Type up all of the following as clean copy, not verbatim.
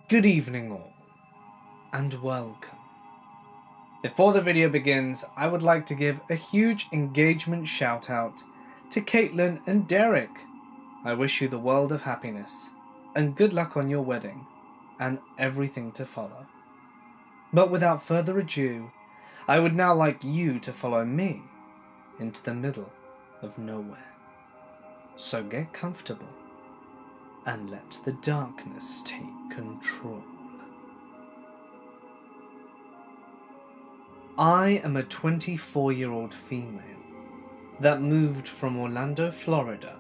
Good evening all, and welcome. Before the video begins, I would like to give a huge engagement shout out to Caitlin and Derek. I wish you the world of happiness, and good luck on your wedding, and everything to follow. But without further ado, I would now like you to follow me into the middle of nowhere. So get comfortable, and let the darkness take control. I am a 24-year-old female that moved from Orlando, Florida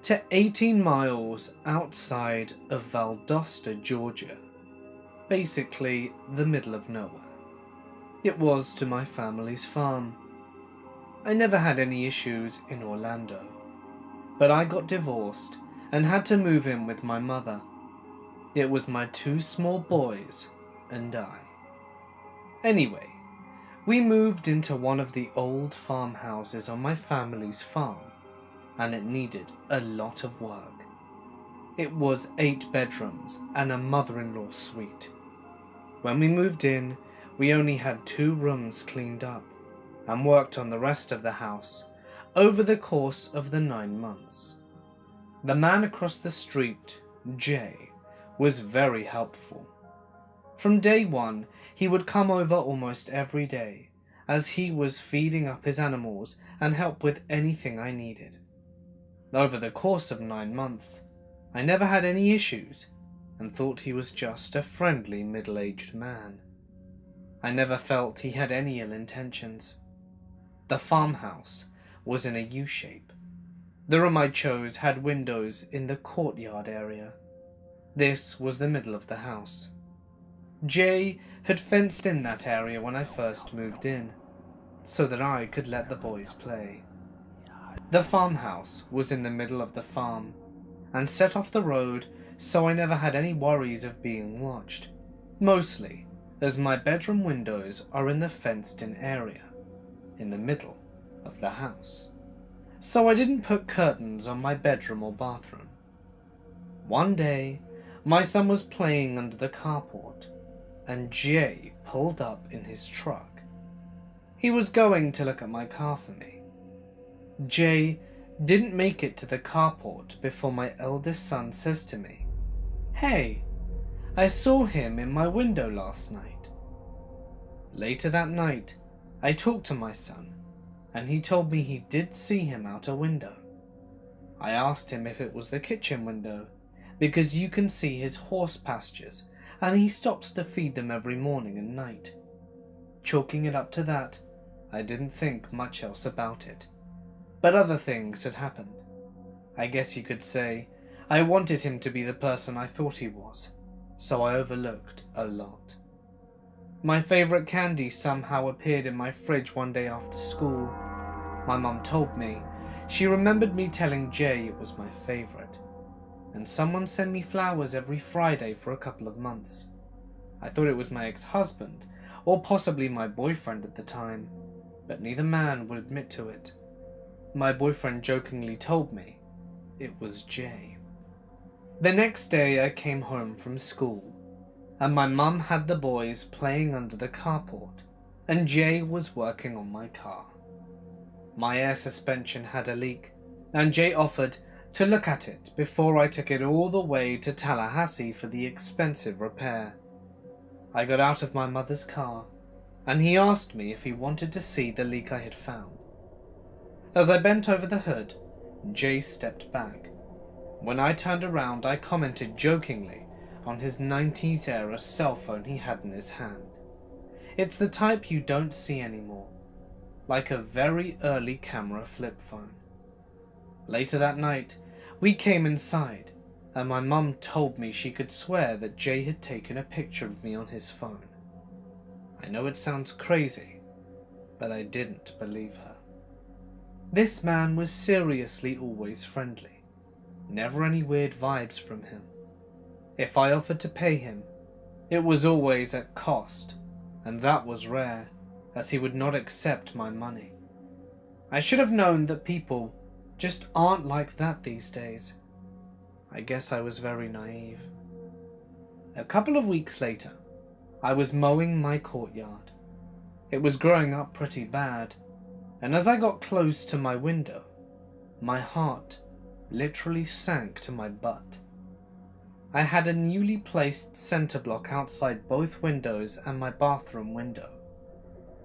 to 18 miles outside of Valdosta, Georgia, basically the middle of nowhere. It was to my family's farm. I never had any issues in Orlando, but I got divorced and had to move in with my mother. It was my two small boys and I. Anyway, we moved into one of the old farmhouses on my family's farm, and it needed a lot of work. It was 8 bedrooms and a mother-in-law suite. When we moved in, we only had 2 rooms cleaned up and worked on the rest of the house over the course of the 9 months. The man across the street, Jay, was very helpful. From day one, he would come over almost every day, as he was feeding up his animals and help with anything I needed. Over the course of 9 months, I never had any issues and thought he was just a friendly middle-aged man. I never felt he had any ill intentions. The farmhouse was in a U-shape. The room I chose had windows in the courtyard area. This was the middle of the house. Jay had fenced in that area when I first moved in, so that I could let the boys play. The farmhouse was in the middle of the farm, and set off the road, so I never had any worries of being watched, mostly as my bedroom windows are in the fenced-in area, in the middle of the house. So I didn't put curtains on my bedroom or bathroom. One day, my son was playing under the carport, and Jay pulled up in his truck. He was going to look at my car for me. Jay didn't make it to the carport before my eldest son says to me, "Hey, I saw him in my window last night." Later that night, I talked to my son, and he told me he did see him out a window. I asked him if it was the kitchen window, because you can see his horse pastures, and he stops to feed them every morning and night. Chalking it up to that, I didn't think much else about it. But other things had happened. I guess you could say I wanted him to be the person I thought he was, so I overlooked a lot. My favourite candy somehow appeared in my fridge one day after school. My mum told me she remembered me telling Jay it was my favourite, and someone sent me flowers every Friday for a couple of months. I thought it was my ex-husband, or possibly my boyfriend at the time, but neither man would admit to it. My boyfriend jokingly told me it was Jay. The next day I came home from school, and my mum had the boys playing under the carport, and Jay was working on my car. My air suspension had a leak, and Jay offered to look at it before I took it all the way to Tallahassee for the expensive repair. I got out of my mother's car, and he asked me if he wanted to see the leak I had found. As I bent over the hood, Jay stepped back. When I turned around, I commented jokingly on his 90s era cell phone he had in his hand. It's the type you don't see anymore, like a very early camera flip phone. Later that night, we came inside, and my mum told me she could swear that Jay had taken a picture of me on his phone. I know it sounds crazy, but I didn't believe her. This man was seriously always friendly, never any weird vibes from him. If I offered to pay him, it was always at cost, and that was rare, as he would not accept my money. I should have known that people just aren't like that these days. I guess I was very naive. A couple of weeks later, I was mowing my courtyard. It was growing up pretty bad, and as I got close to my window, my heart literally sank to my butt. I had a newly placed center block outside both windows and my bathroom window.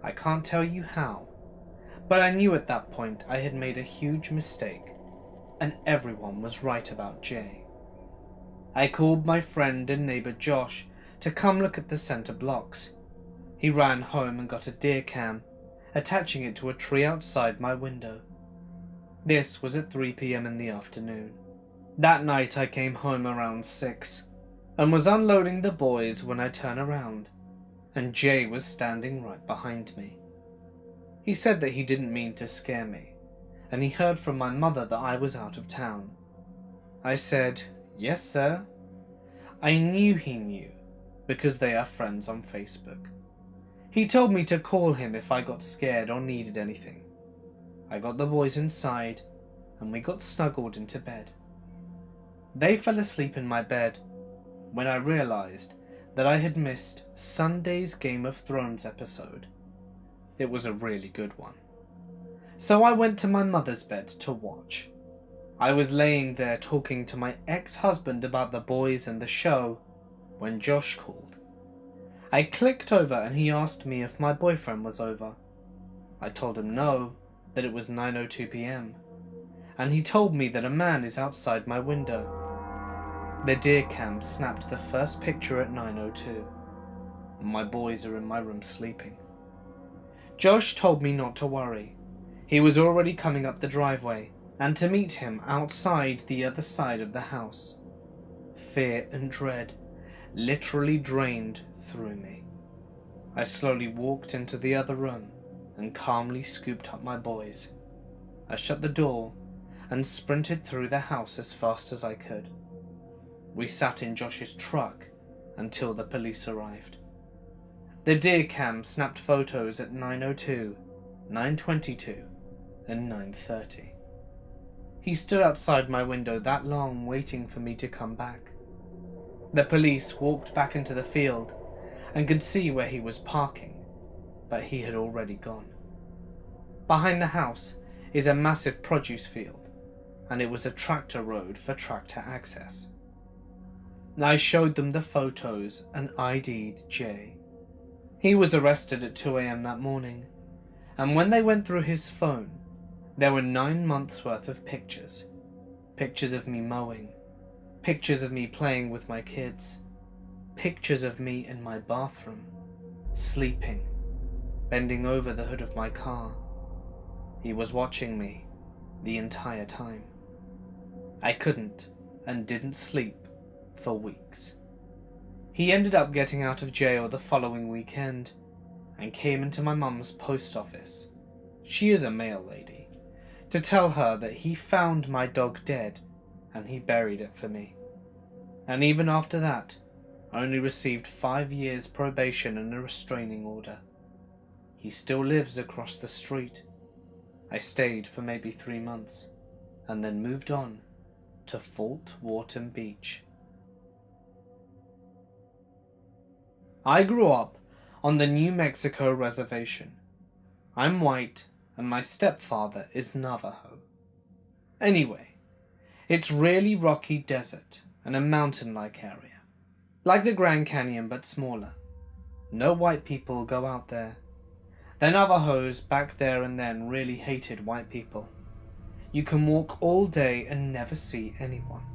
I can't tell you how, but I knew at that point I had made a huge mistake, and everyone was right about Jay. I called my friend and neighbor Josh to come look at the center blocks. He ran home and got a deer cam, attaching it to a tree outside my window. This was at 3 p.m. in the afternoon. That night I came home around 6 and was unloading the boys when I turned around, and Jay was standing right behind me. He said that he didn't mean to scare me, and he heard from my mother that I was out of town. I said, "Yes, sir." I knew he knew, because they are friends on Facebook. He told me to call him if I got scared or needed anything. I got the boys inside, and we got snuggled into bed. They fell asleep in my bed when I realized that I had missed Sunday's Game of Thrones episode. It was a really good one. So I went to my mother's bed to watch. I was laying there talking to my ex-husband about the boys and the show when Josh called. I clicked over and he asked me if my boyfriend was over. I told him no, that it was 9:02 p.m. and he told me that a man is outside my window. The deer cam snapped the first picture at 9:02. My boys are in my room sleeping. Josh told me not to worry. He was already coming up the driveway, and to meet him outside the other side of the house. Fear and dread literally drained through me. I slowly walked into the other room and calmly scooped up my boys. I shut the door and sprinted through the house as fast as I could. We sat in Josh's truck until the police arrived. The deer cam snapped photos at 9:02, 9:22, and 9:30. He stood outside my window that long waiting for me to come back. The police walked back into the field and could see where he was parking, but he had already gone. Behind the house is a massive produce field, and it was a tractor road for tractor access. I showed them the photos and ID'd Jay. He was arrested at 2 a.m. that morning, and when they went through his phone, there were 9 months worth of pictures. Pictures of me mowing, pictures of me playing with my kids, pictures of me in my bathroom, sleeping, bending over the hood of my car. He was watching me the entire time. I couldn't and didn't sleep for weeks. He ended up getting out of jail the following weekend and came into my mum's post office, she is a mail lady, to tell her that he found my dog dead and he buried it for me. And even after that, I only received 5 years probation and a restraining order. He still lives across the street. I stayed for maybe 3 months and then moved on to Fort Wharton Beach. I grew up on the New Mexico reservation. I'm white and my stepfather is Navajo. Anyway, it's really rocky desert and a mountain-like area, like the Grand Canyon but smaller. No white people go out there. The Navajos back there and then really hated white people. You can walk all day and never see anyone.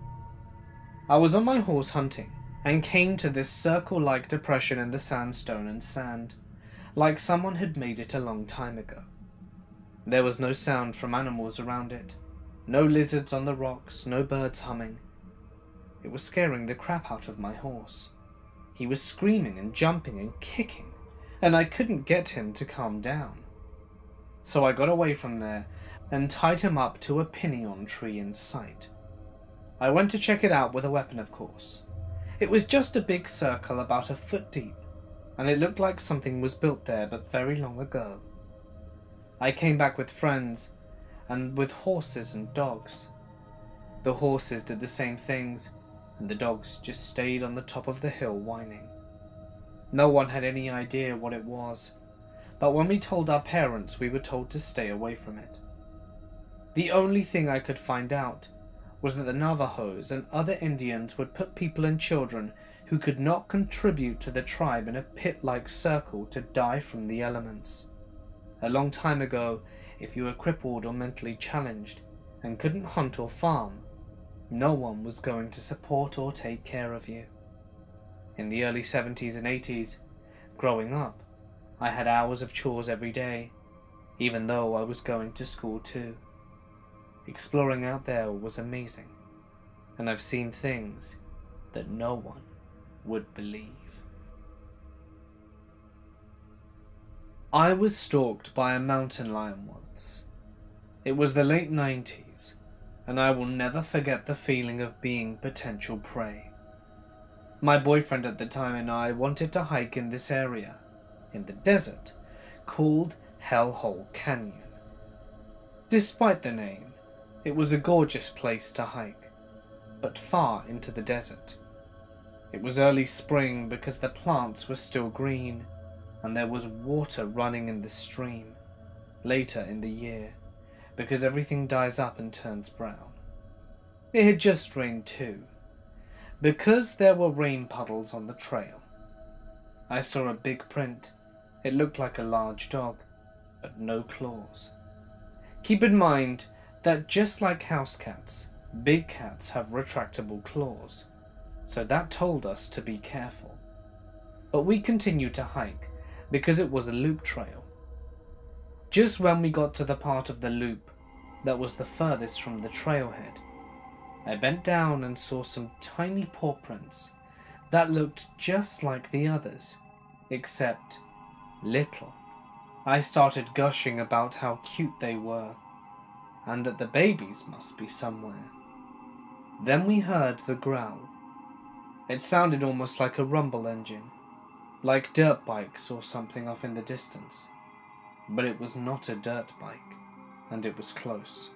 I was on my horse hunting and came to this circle-like depression in the sandstone and sand, like someone had made it a long time ago. There was no sound from animals around it, no lizards on the rocks, no birds humming. It was scaring the crap out of my horse. He was screaming and jumping and kicking, and I couldn't get him to calm down. So I got away from there and tied him up to a pinon tree in sight. I went to check it out with a weapon, of course. It was just a big circle about a foot deep, and it looked like something was built there but very long ago. I came back with friends, and with horses and dogs. The horses did the same things, and the dogs just stayed on the top of the hill whining. No one had any idea what it was, but when we told our parents, we were told to stay away from it. The only thing I could find out was that the Navajos and other Indians would put people and children who could not contribute to the tribe in a pit-like circle to die from the elements. A long time ago, if you were crippled or mentally challenged and couldn't hunt or farm, no one was going to support or take care of you. In the early 70s and 80s, growing up, I had hours of chores every day, even though I was going to school too. Exploring out there was amazing, and I've seen things that no one would believe. I was stalked by a mountain lion once. It was the late 90s, and I will never forget the feeling of being potential prey. My boyfriend at the time and I wanted to hike in this area, in the desert, called Hellhole Canyon. Despite the name, it was a gorgeous place to hike, but far into the desert. It was early spring because the plants were still green, and there was water running in the stream. Later in the year, because everything dies up and turns brown. It had just rained too, because there were rain puddles on the trail. I saw a big print. It looked like a large dog, but no claws. Keep in mind that just like house cats, big cats have retractable claws, so that told us to be careful. But we continued to hike because it was a loop trail. Just when we got to the part of the loop that was the furthest from the trailhead, I bent down and saw some tiny paw prints that looked just like the others, except little. I started gushing about how cute they were, and that the babies must be somewhere. Then we heard the growl. It sounded almost like a rumble engine, like dirt bikes or something off in the distance. But it was not a dirt bike, and it was close.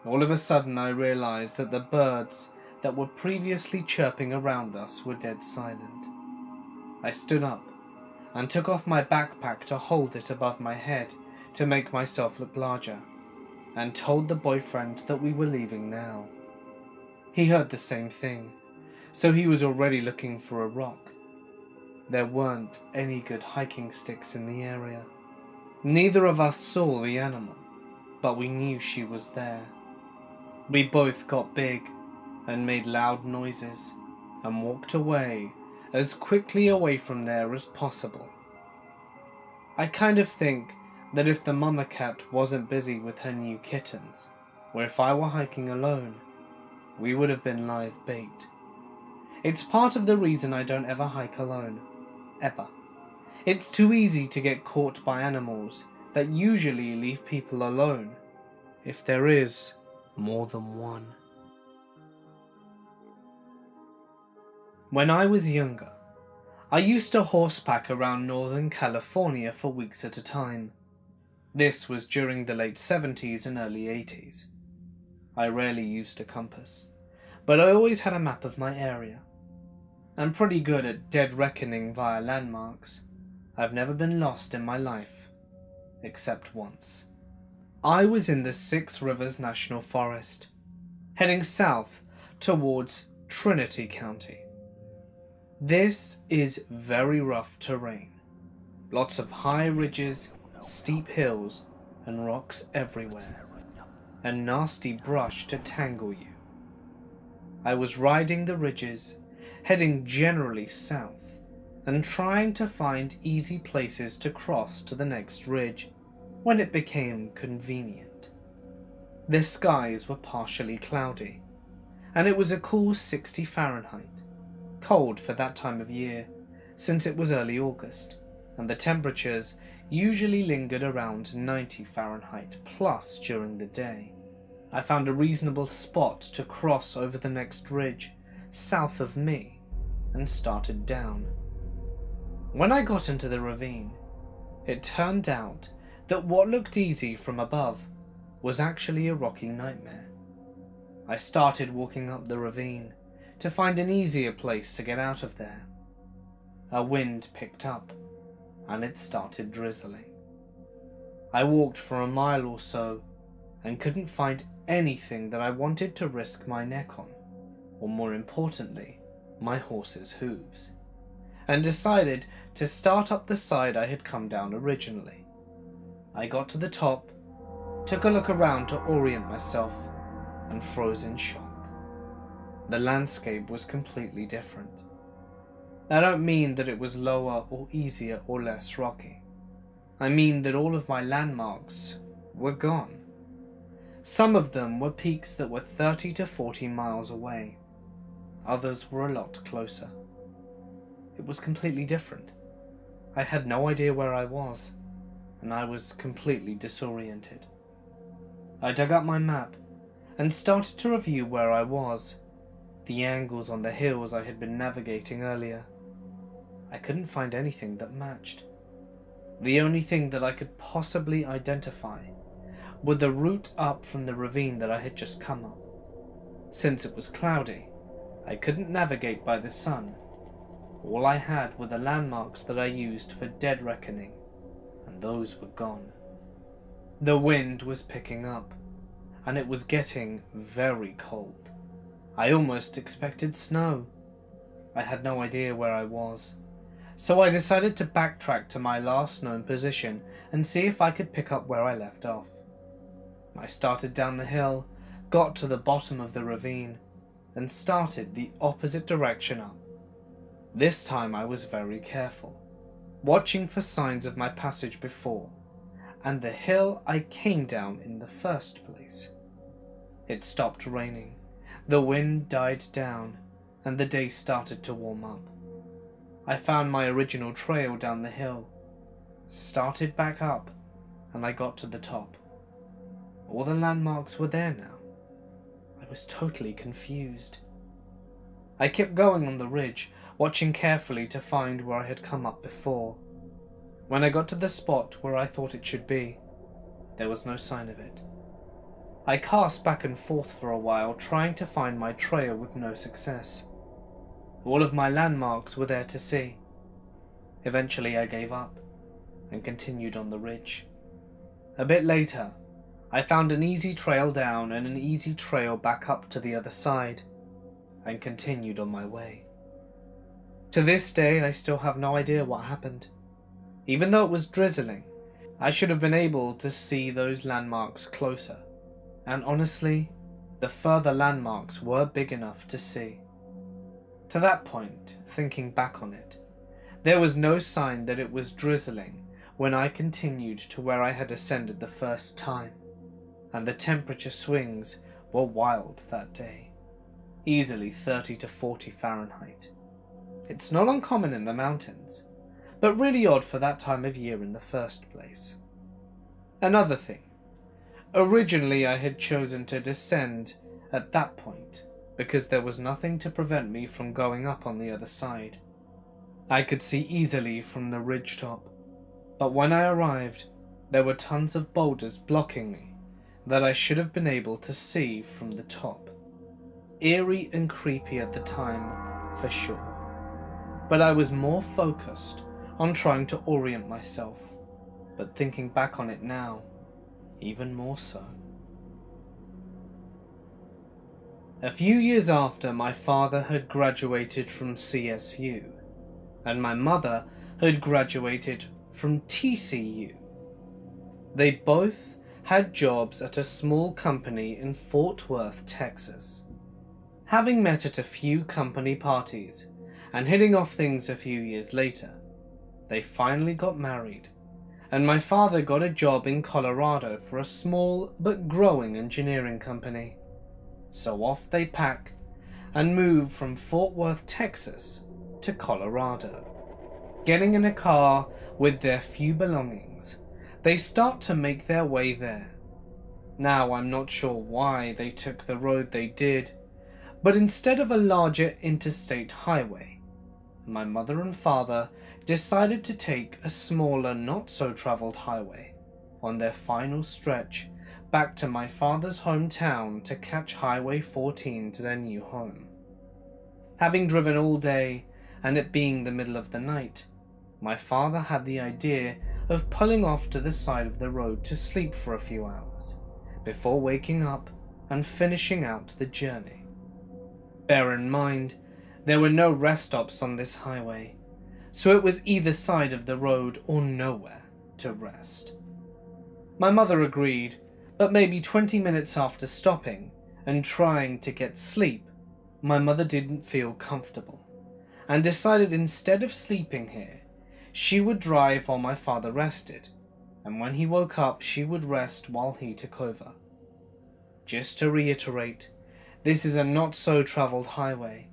All of a sudden I realized that the birds that were previously chirping around us were dead silent. I stood up and took off my backpack to hold it above my head to make myself look larger, and told the boyfriend that we were leaving now. He heard the same thing, so he was already looking for a rock. There weren't any good hiking sticks in the area. Neither of us saw the animal, but we knew she was there. We both got big and made loud noises and walked away as quickly away from there as possible. I kind of think that if the mama cat wasn't busy with her new kittens, or if I were hiking alone, we would have been live bait. It's part of the reason I don't ever hike alone, ever. It's too easy to get caught by animals that usually leave people alone, if there is more than one. When I was younger, I used to horseback around Northern California for weeks at a time. This was during the late 70s and early 80s. I rarely used a compass, but I always had a map of my area. I'm pretty good at dead reckoning via landmarks. I've never been lost in my life, except once. I was in the Six Rivers National Forest, heading south towards Trinity County. This is very rough terrain. Lots of high ridges, steep hills, and rocks everywhere, and nasty brush to tangle you. I was riding the ridges, heading generally south, and trying to find easy places to cross to the next ridge when it became convenient. The skies were partially cloudy, and it was a cool 60 Fahrenheit, cold for that time of year since it was early August, and the temperatures usually lingered around 90 Fahrenheit plus during the day. I found a reasonable spot to cross over the next ridge south of me and started down. When I got into the ravine, it turned out that what looked easy from above was actually a rocky nightmare. I started walking up the ravine, to find an easier place to get out of there. A wind picked up, and it started drizzling. I walked for a mile or so, and couldn't find anything that I wanted to risk my neck on, or more importantly, my horse's hooves, and decided to start up the side I had come down originally. I got to the top, took a look around to orient myself, and froze in shock. The landscape was completely different. I don't mean that it was lower or easier or less rocky. I mean that all of my landmarks were gone. Some of them were peaks that were 30 to 40 miles away. Others were a lot closer. It was completely different. I had no idea where I was, and I was completely disoriented. I dug up my map and started to review where I was, the angles on the hills I had been navigating earlier. I couldn't find anything that matched. The only thing that I could possibly identify were the route up from the ravine that I had just come up. Since it was cloudy, I couldn't navigate by the sun. All I had were the landmarks that I used for dead reckoning, and those were gone. The wind was picking up, and it was getting very cold. I almost expected snow. I had no idea where I was, so I decided to backtrack to my last known position and see if I could pick up where I left off. I started down the hill, got to the bottom of the ravine, and started the opposite direction up. This time I was very careful, watching for signs of my passage before, and the hill I came down in the first place. It stopped raining, the wind died down, and the day started to warm up. I found my original trail down the hill, started back up, and I got to the top. All the landmarks were there now. I was totally confused. I kept going on the ridge, watching carefully to find where I had come up before. When I got to the spot where I thought it should be, there was no sign of it. I cast back and forth for a while, trying to find my trail with no success. All of my landmarks were there to see. Eventually I gave up and continued on the ridge. A bit later, I found an easy trail down and an easy trail back up to the other side, and continued on my way. To this day, I still have no idea what happened. Even though it was drizzling, I should have been able to see those landmarks closer, and honestly, the further landmarks were big enough to see. To that point, thinking back on it, there was no sign that it was drizzling when I continued to where I had ascended the first time, and the temperature swings were wild that day, easily 30 to 40 Fahrenheit. It's not uncommon in the mountains, but really odd for that time of year in the first place. Another thing, originally I had chosen to descend at that point because there was nothing to prevent me from going up on the other side. I could see easily from the ridgetop, but when I arrived, there were tons of boulders blocking me that I should have been able to see from the top. Eerie and creepy at the time, for sure. But I was more focused on trying to orient myself, but thinking back on it now, even more so. A few years after, my father had graduated from CSU, and my mother had graduated from TCU. They both had jobs at a small company in Fort Worth, Texas. Having met at a few company parties and hitting off things a few years later, they finally got married, and my father got a job in Colorado for a small but growing engineering company. So off they pack and move from Fort Worth, Texas to Colorado. Getting in a car with their few belongings, they start to make their way there. Now I'm not sure why they took the road they did, but instead of a larger interstate highway, my mother and father decided to take a smaller, not-so-traveled highway on their final stretch back to my father's hometown to catch Highway 14 to their new home. Having driven all day, and it being the middle of the night, my father had the idea of pulling off to the side of the road to sleep for a few hours, before waking up and finishing out the journey. Bear in mind, there were no rest stops on this highway, so it was either side of the road or nowhere to rest. My mother agreed, but maybe 20 minutes after stopping and trying to get sleep, my mother didn't feel comfortable and decided instead of sleeping here, she would drive while my father rested, and when he woke up, she would rest while he took over. Just to reiterate, this is a not-so-traveled highway,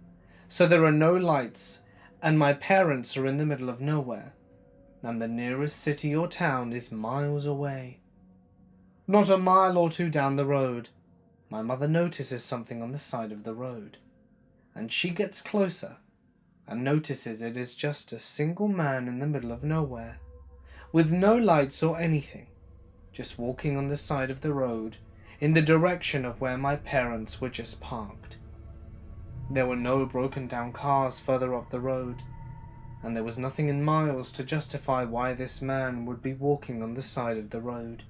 so there are no lights, and my parents are in the middle of nowhere, and the nearest city or town is miles away. Not a mile or two down the road, my mother notices something on the side of the road, and she gets closer and notices it is just a single man in the middle of nowhere, with no lights or anything, just walking on the side of the road in the direction of where my parents were just parked. There were no broken down cars further up the road, and there was nothing in miles to justify why this man would be walking on the side of the road.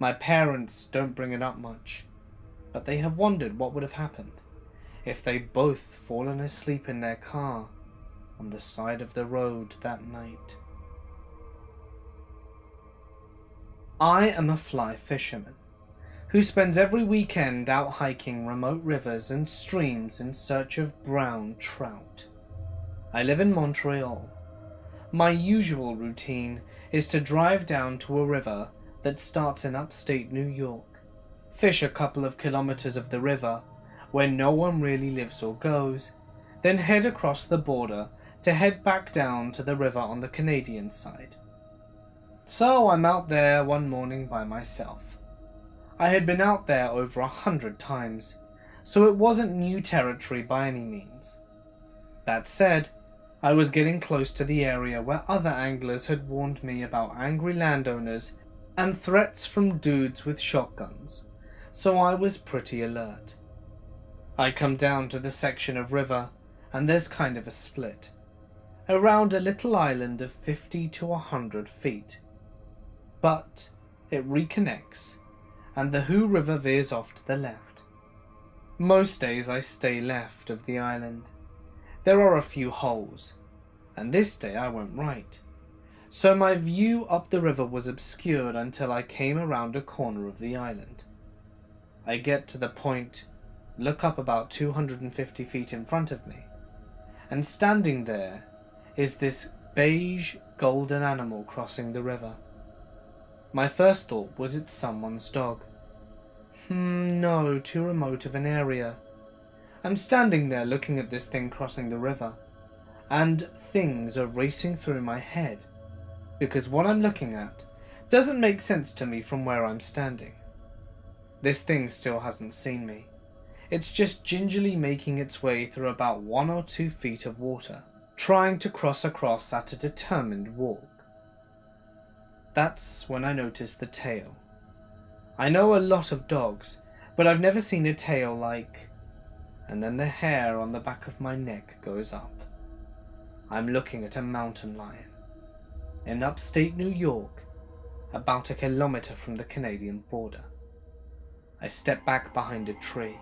My parents don't bring it up much, but they have wondered what would have happened if they'd both fallen asleep in their car on the side of the road that night. I am a fly fisherman who spends every weekend out hiking remote rivers and streams in search of brown trout. I live in Montreal. My usual routine is to drive down to a river that starts in upstate New York, fish a couple of kilometers of the river where no one really lives or goes, then head across the border to head back down to the river on the Canadian side. So I'm out there one morning by myself. I had been out there over 100 times, so it wasn't new territory by any means. That said, I was getting close to the area where other anglers had warned me about angry landowners and threats from dudes with shotguns, so I was pretty alert. I come down to the section of river, and there's kind of a split, around a little island of 50 to 100 feet. But it reconnects, and the Who River veers off to the left. Most days I stay left of the island. There are a few holes, and this day I went right, so my view up the river was obscured until I came around a corner of the island. I get to the point, look up about 250 feet in front of me, and standing there is this beige golden animal crossing the river. My first thought was it's someone's dog. No, too remote of an area. I'm standing there looking at this thing crossing the river, and things are racing through my head, because what I'm looking at doesn't make sense to me from where I'm standing. This thing still hasn't seen me. It's just gingerly making its way through about 1 or 2 feet of water, trying to cross across at a determined walk. That's when I notice the tail. I know a lot of dogs, but I've never seen a tail like... And then the hair on the back of my neck goes up. I'm looking at a mountain lion in upstate New York, about 1 kilometer from the Canadian border. I step back behind a tree.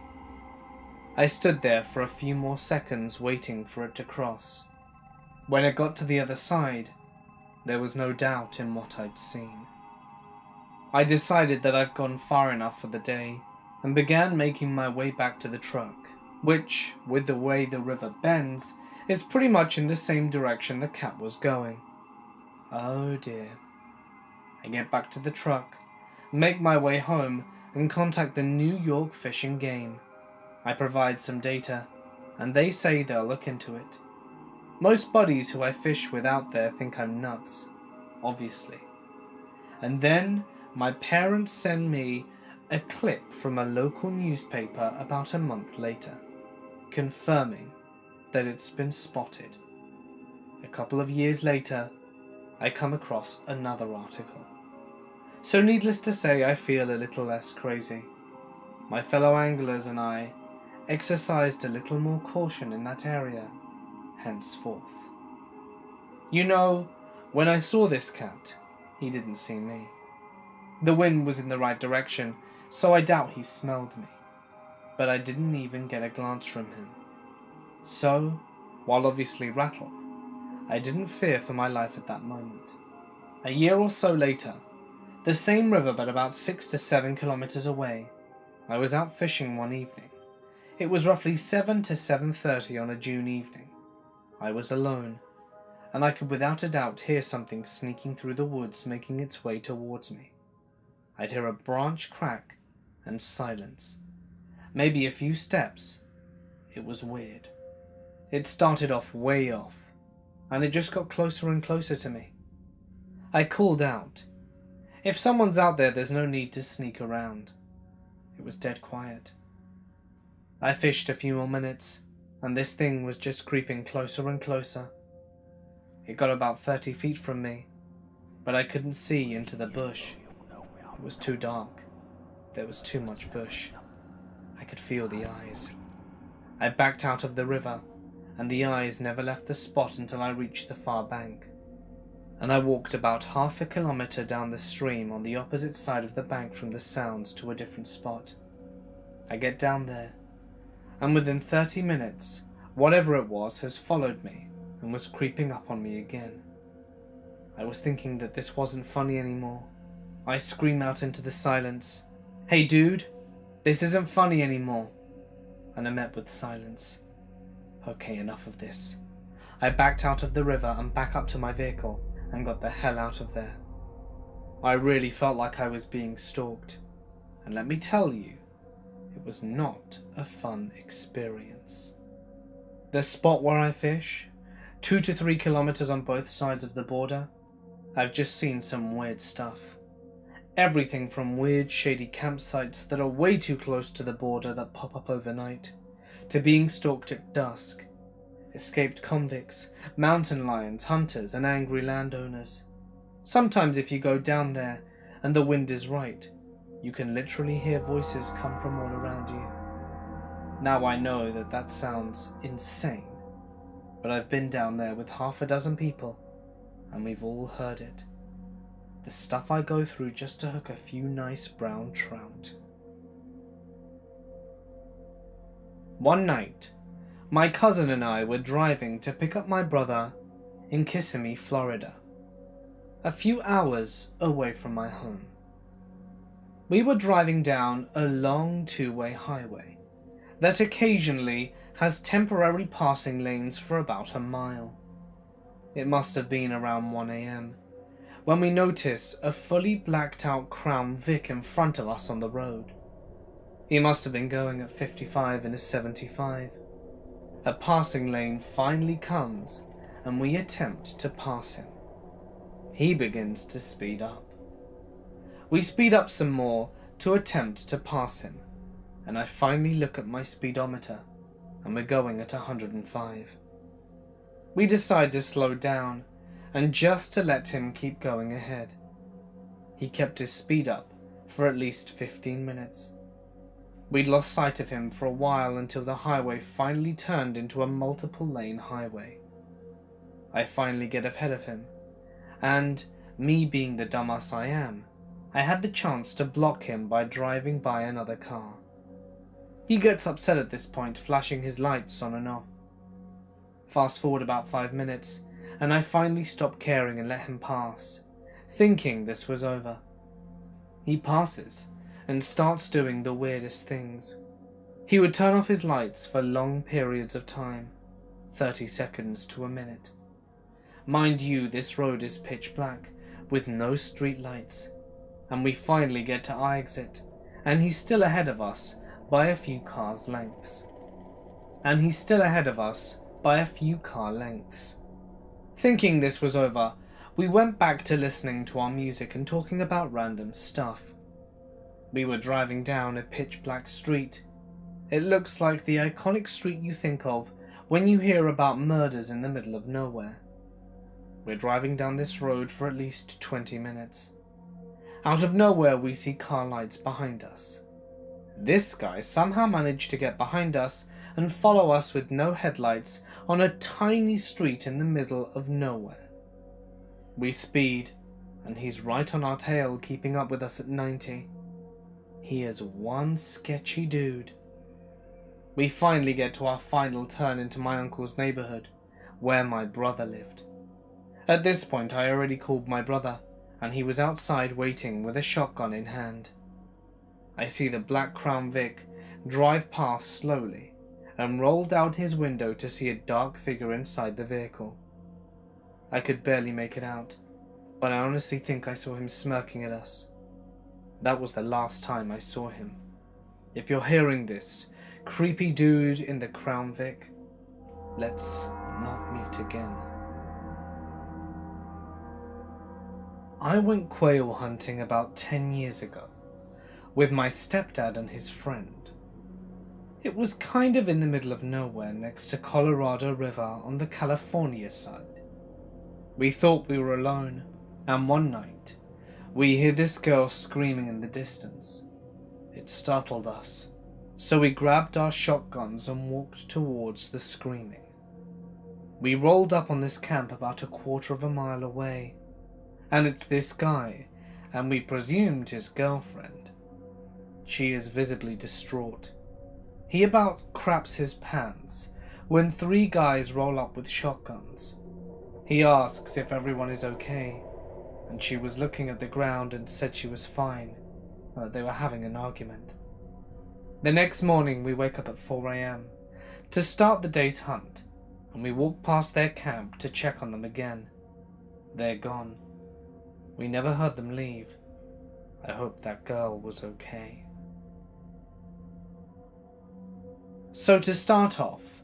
I stood there for a few more seconds waiting for it to cross. When it got to the other side, there was no doubt in what I'd seen. I decided that I've gone far enough for the day and began making my way back to the truck, which, with the way the river bends, is pretty much in the same direction the cat was going. Oh dear. I get back to the truck, make my way home, and contact the New York Fish and Game. I provide some data, and they say they'll look into it. Most buddies who I fish with out there think I'm nuts, obviously. And then my parents send me a clip from a local newspaper about a month later, confirming that it's been spotted. A couple of years later, I come across another article. So needless to say, I feel a little less crazy. My fellow anglers and I, exercised a little more caution in that area henceforth. You know, when I saw this cat, he didn't see me. The wind was in the right direction, so I doubt he smelled me, but I didn't even get a glance from him. So, while obviously rattled, I didn't fear for my life at that moment. A year or so later, the same river but about 6 to 7 kilometers away, I was out fishing one evening. It was roughly 7 to 7:30 on a June evening. I was alone, and I could without a doubt hear something sneaking through the woods making its way towards me. I'd hear a branch crack and silence. Maybe a few steps. It was weird. It started off way off, and it just got closer and closer to me. I called out. If someone's out there, there's no need to sneak around. It was dead quiet. I fished a few more minutes, and this thing was just creeping closer and closer. It got about 30 feet from me, but I couldn't see into the bush. It was too dark. There was too much bush. I could feel the eyes. I backed out of the river, and the eyes never left the spot until I reached the far bank. And I walked about half a kilometer down the stream on the opposite side of the bank from the sounds to a different spot. I get down there, and within 30 minutes, whatever it was has followed me and was creeping up on me again. I was thinking that this wasn't funny anymore. I scream out into the silence, "Hey dude, this isn't funny anymore." And I met with silence. Okay, enough of this. I backed out of the river and back up to my vehicle and got the hell out of there. I really felt like I was being stalked, and let me tell you, it was not a fun experience. The spot where I fish, 2 to 3 kilometers on both sides of the border, I've just seen some weird stuff. Everything from weird shady campsites that are way too close to the border that pop up overnight, to being stalked at dusk, escaped convicts, mountain lions, hunters, and angry landowners. Sometimes if you go down there and the wind is right, you can literally hear voices come from all around you. Now I know that that sounds insane, but I've been down there with half a dozen people, and we've all heard it. The stuff I go through just to hook a few nice brown trout. One night, my cousin and I were driving to pick up my brother in Kissimmee, Florida, a few hours away from my home. We were driving down a long two-way highway that occasionally has temporary passing lanes for about a mile. It must have been around 1 a.m. when we notice a fully blacked out Crown Vic in front of us on the road. He must have been going at 55 in a 75. A passing lane finally comes and we attempt to pass him. He begins to speed up. We speed up some more to attempt to pass him, and I finally look at my speedometer and we're going at 105. We decide to slow down and just to let him keep going ahead. He kept his speed up for at least 15 minutes. We'd lost sight of him for a while until the highway finally turned into a multiple lane highway. I finally get ahead of him, and me being the dumbass I am, I had the chance to block him by driving by another car. He gets upset at this point, flashing his lights on and off. Fast forward about 5 minutes, and I finally stop caring and let him pass, thinking this was over. He passes and starts doing the weirdest things. He would turn off his lights for long periods of time, 30 seconds to a minute. Mind you, this road is pitch black, with no street lights, and we finally get to our exit, and he's still ahead of us by a few car lengths. Thinking this was over, we went back to listening to our music and talking about random stuff. We were driving down a pitch black street. It looks like the iconic street you think of when you hear about murders in the middle of nowhere. We're driving down this road for at least 20 minutes. Out of nowhere we see car lights behind us, This guy somehow managed to get behind us and follow us with no headlights on a tiny street in the middle of nowhere. We speed, and he's right on our tail, keeping up with us at 90. He is one sketchy dude. We finally get to our final turn into my uncle's neighborhood, where my brother lived. At this point, I already called my brother, and he was outside waiting with a shotgun in hand. I see the black Crown Vic drive past slowly and roll down his window to see a dark figure inside the vehicle. I could barely make it out, but I honestly think I saw him smirking at us. That was the last time I saw him. If you're hearing this, creepy dude in the Crown Vic, let's not meet again. I went quail hunting about 10 years ago with my stepdad and his friend. It was kind of in the middle of nowhere next to Colorado River on the California side. We thought we were alone, and one night we hear this girl screaming in the distance. It startled us, so we grabbed our shotguns and walked towards the screaming. We rolled up on this camp about a quarter of a mile away, and it's this guy, and we presumed his girlfriend. She is visibly distraught. He about craps his pants when 3 guys roll up with shotguns. He asks if everyone is okay, and she was looking at the ground and said she was fine, and that they were having an argument. The next morning we wake up at 4 a.m. to start the day's hunt, and we walk past their camp to check on them again. They're gone. We never heard them leave. I hope that girl was okay. So to start off,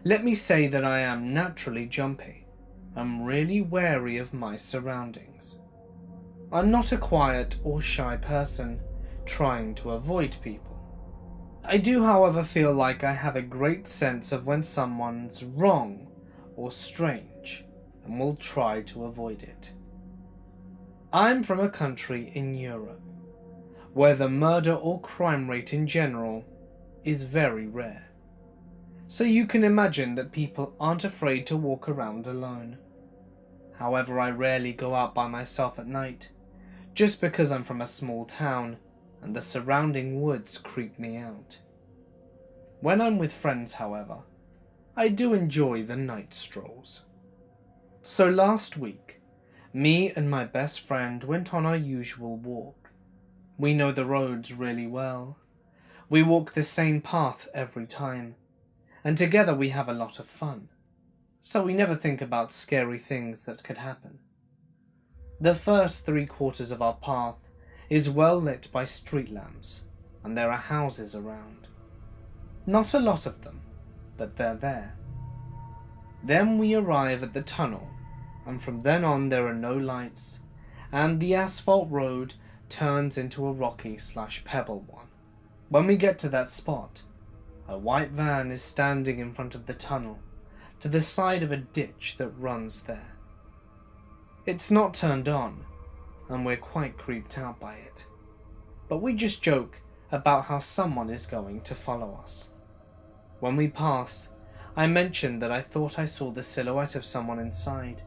let me say that I am naturally jumpy. I'm really wary of my surroundings. I'm not a quiet or shy person trying to avoid people. I do, however, feel like I have a great sense of when someone's wrong or strange and will try to avoid it. I'm from a country in Europe where the murder or crime rate in general is very rare. So you can imagine that people aren't afraid to walk around alone. However, I rarely go out by myself at night, just because I'm from a small town and the surrounding woods creep me out. When I'm with friends, however, I do enjoy the night strolls. So last week, me and my best friend went on our usual walk. We know the roads really well. We walk the same path every time, and together we have a lot of fun. So we never think about scary things that could happen. The first 3/4 of our path is well lit by street lamps, and there are houses around. Not a lot of them, but they're there. Then we arrive at the tunnel, and from then on there are no lights, and the asphalt road turns into a rocky/pebble one. When we get to that spot, a white van is standing in front of the tunnel, to the side of a ditch that runs there. It's not turned on, and we're quite creeped out by it. But we just joke about how someone is going to follow us. When we pass, I mentioned that I thought I saw the silhouette of someone inside,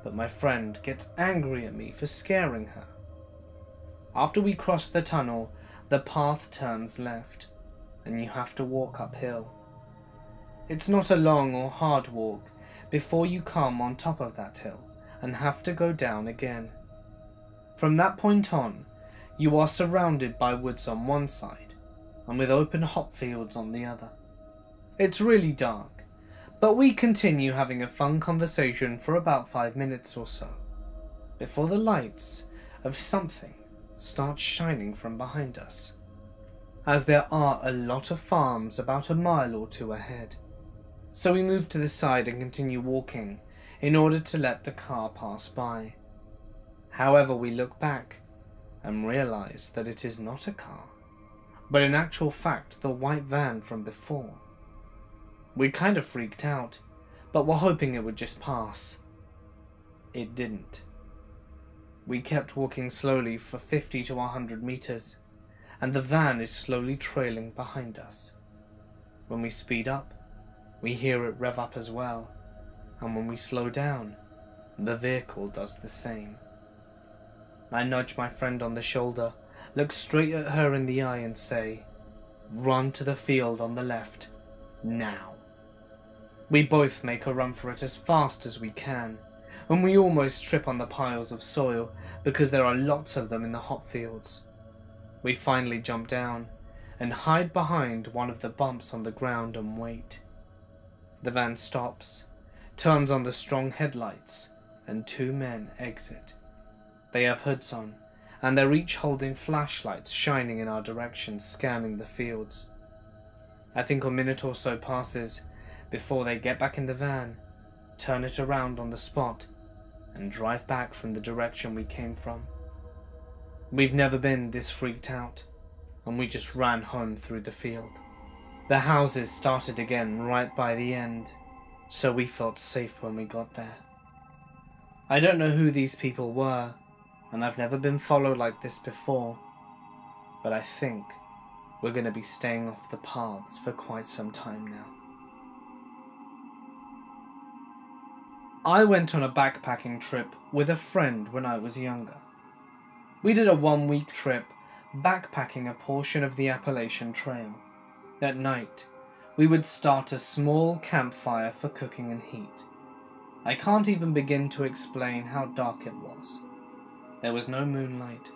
but my friend gets angry at me for scaring her. After we cross the tunnel, the path turns left, and you have to walk uphill. It's not a long or hard walk before you come on top of that hill and have to go down again. From that point on, you are surrounded by woods on one side and with open hop fields on the other. It's really dark, but we continue having a fun conversation for about 5 minutes or so, before the lights of something start shining from behind us, as there are a lot of farms about a mile or 2 ahead. So we move to the side and continue walking in order to let the car pass by. However, we look back and realize that it is not a car, but in actual fact the white van from before. We kind of freaked out, but were hoping it would just pass. It didn't. We kept walking slowly for 50 to 100 meters, and the van is slowly trailing behind us. When we speed up, we hear it rev up as well, and when we slow down, the vehicle does the same. I nudge my friend on the shoulder, look straight at her in the eye and say, "Run to the field on the left, now." We both make a run for it as fast as we can, and we almost trip on the piles of soil because there are lots of them in the hop fields. We finally jump down and hide behind one of the bumps on the ground and wait. The van stops, turns on the strong headlights, and two men exit. They have hoods on, and they're each holding flashlights shining in our direction, scanning the fields. I think a minute or so passes before they get back in the van, turn it around on the spot, and drive back from the direction we came from. We've never been this freaked out, and we just ran home through the field. The houses started again right by the end, so we felt safe when we got there. I don't know who these people were, and I've never been followed like this before, but I think we're going to be staying off the paths for quite some time now. I went on a backpacking trip with a friend when I was younger. We did a 1-week trip backpacking a portion of the Appalachian Trail. At night, we would start a small campfire for cooking and heat. I can't even begin to explain how dark it was. There was no moonlight.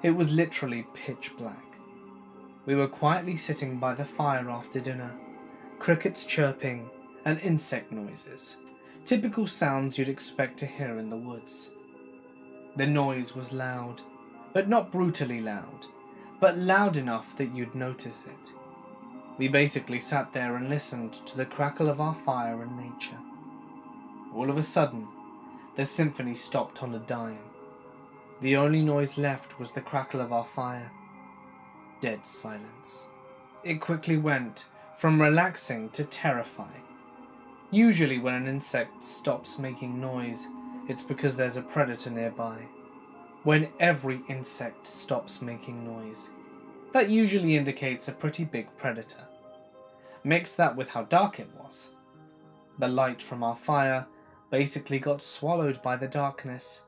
It was literally pitch black. We were quietly sitting by the fire after dinner, crickets chirping and insect noises, typical sounds you'd expect to hear in the woods. The noise was loud, but not brutally loud, but loud enough that you'd notice it. We basically sat there and listened to the crackle of our fire and nature. All of a sudden, the symphony stopped on a dime. The only noise left was the crackle of our fire. Dead silence. It quickly went from relaxing to terrifying. Usually when an insect stops making noise, it's because there's a predator nearby. When every insect stops making noise, that usually indicates a pretty big predator. Mix that with how dark it was. The light from our fire basically got swallowed by the darkness.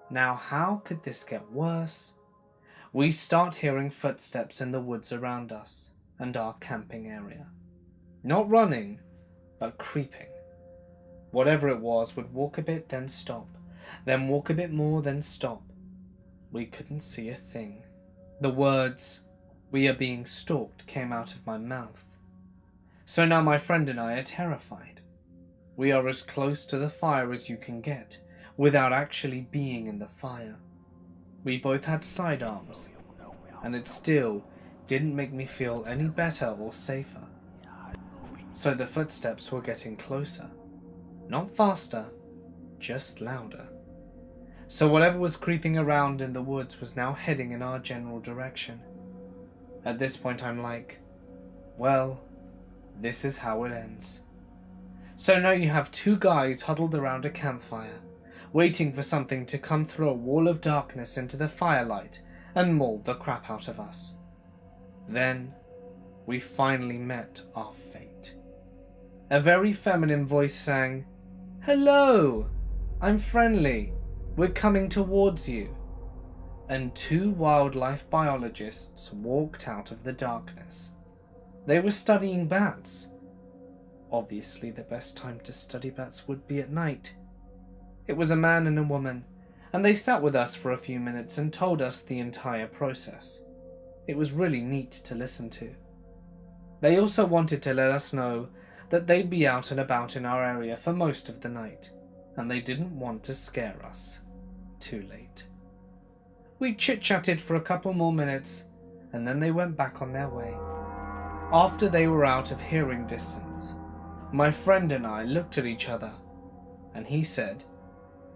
Now how could this get worse? We start hearing footsteps in the woods around us and our camping area. Not running, but creeping. Whatever it was would walk a bit, then stop, then walk a bit more, then stop. We couldn't see a thing. The words, "We are being stalked," came out of my mouth. So now my friend and I are terrified. We are as close to the fire as you can get, without actually being in the fire. We both had sidearms, and it still didn't make me feel any better or safer. So the footsteps were getting closer. Not faster, just louder. So whatever was creeping around in the woods was now heading in our general direction. At this point I'm like, well, this is how it ends. So now you have two guys huddled around a campfire, waiting for something to come through a wall of darkness into the firelight and maul the crap out of us. Then, we finally met our fate. A very feminine voice sang, "Hello, I'm friendly, we're coming towards you." And two wildlife biologists walked out of the darkness. They were studying bats. Obviously, the best time to study bats would be at night. It was a man and a woman, and they sat with us for a few minutes and told us the entire process. It was really neat to listen to. They also wanted to let us know that they'd be out and about in our area for most of the night, and they didn't want to scare us. Too late. We chit-chatted for a couple more minutes, and then they went back on their way. After they were out of hearing distance, my friend and I looked at each other, and he said,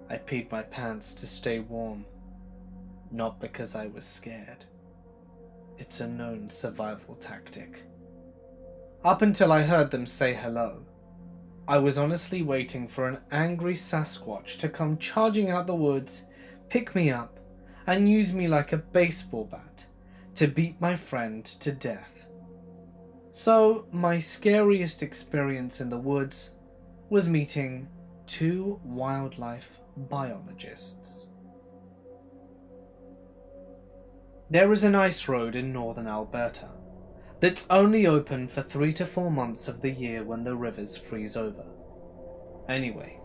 "I peed my pants to stay warm, not because I was scared. It's a known survival tactic." Up until I heard them say hello, I was honestly waiting for an angry Sasquatch to come charging out the woods, pick me up, and use me like a baseball bat to beat my friend to death. So my scariest experience in the woods was meeting 2 wildlife biologists. There is an ice road in northern Alberta that's only open for 3 to 4 months of the year when the rivers freeze over. Anyway,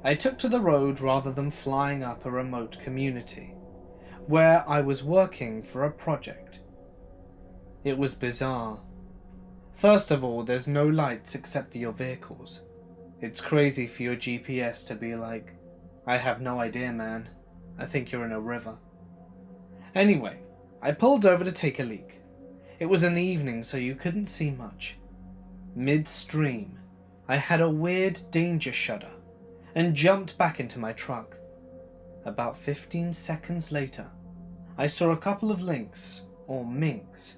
I took to the road rather than flying up a remote community where I was working for a project. It was bizarre. First of all, there's no lights except for your vehicles. It's crazy for your GPS to be like, I have no idea, man. I think you're in a river. Anyway, I pulled over to take a leak. It was in the evening, so you couldn't see much. Midstream, I had a weird danger shudder and jumped back into my truck. About 15 seconds later, I saw a couple of lynx, or minks,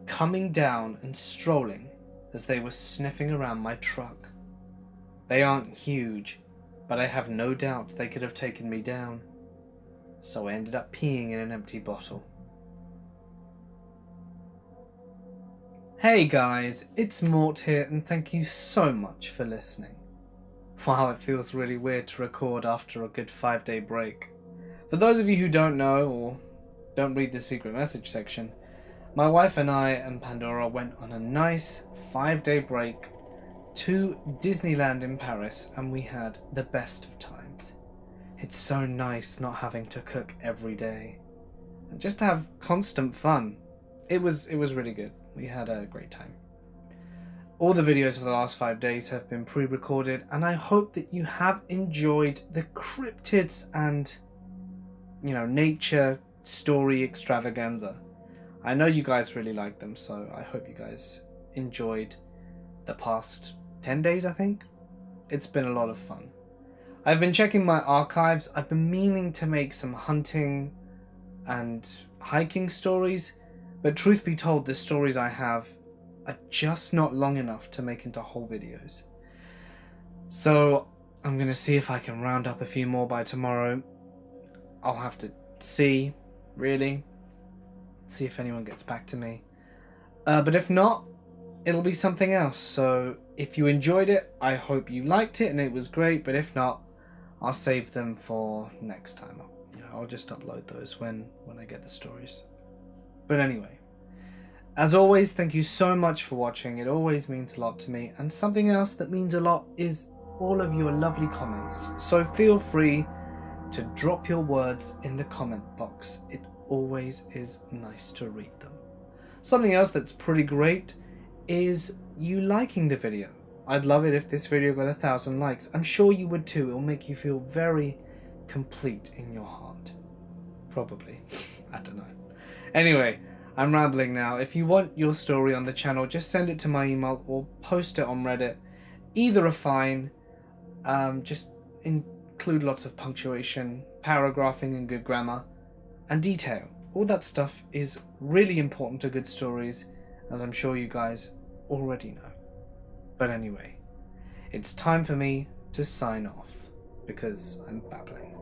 coming down and strolling as they were sniffing around my truck. They aren't huge, but I have no doubt they could have taken me down. So I ended up peeing in an empty bottle. Hey guys, it's Mort here and thank you so much for listening. Wow, it feels really weird to record after a good 5-day break. For those of you who don't know or don't read the secret message section, my wife and I and Pandora went on a nice 5-day break to Disneyland in Paris and we had the best of times. It's so nice not having to cook every day and just to have constant fun. It was really good. We had a great time. All the videos for the last 5 days have been pre-recorded and I hope that you have enjoyed the cryptids and, nature story extravaganza. I know you guys really like them, so I hope you guys enjoyed the past 10 days, I think. It's been a lot of fun. I've been checking my archives. I've been meaning to make some hunting and hiking stories, but truth be told, the stories I have are just not long enough to make into whole videos. So I'm going to see if I can round up a few more by tomorrow. I'll have to see, really. See if anyone gets back to me. But if not, it'll be something else. So if you enjoyed it, I hope you liked it and it was great. But if not, I'll save them for next time. I'll just upload those when I get the stories. But anyway, as always, thank you so much for watching. It always means a lot to me. And something else that means a lot is all of your lovely comments. So feel free to drop your words in the comment box. It always is nice to read them. Something else that's pretty great is you liking the video. I'd love it if this video got 1,000 likes. I'm sure you would too. It'll make you feel very complete in your heart. Probably. I don't know. Anyway, I'm rambling now. If you want your story on the channel, just send it to my email or post it on Reddit. Either are fine. Just include lots of punctuation, paragraphing and good grammar, and detail. All that stuff is really important to good stories, as I'm sure you guys already know. But anyway, it's time for me to sign off, because I'm babbling.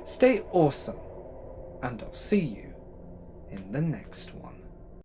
Stay awesome, and I'll see you in the next one.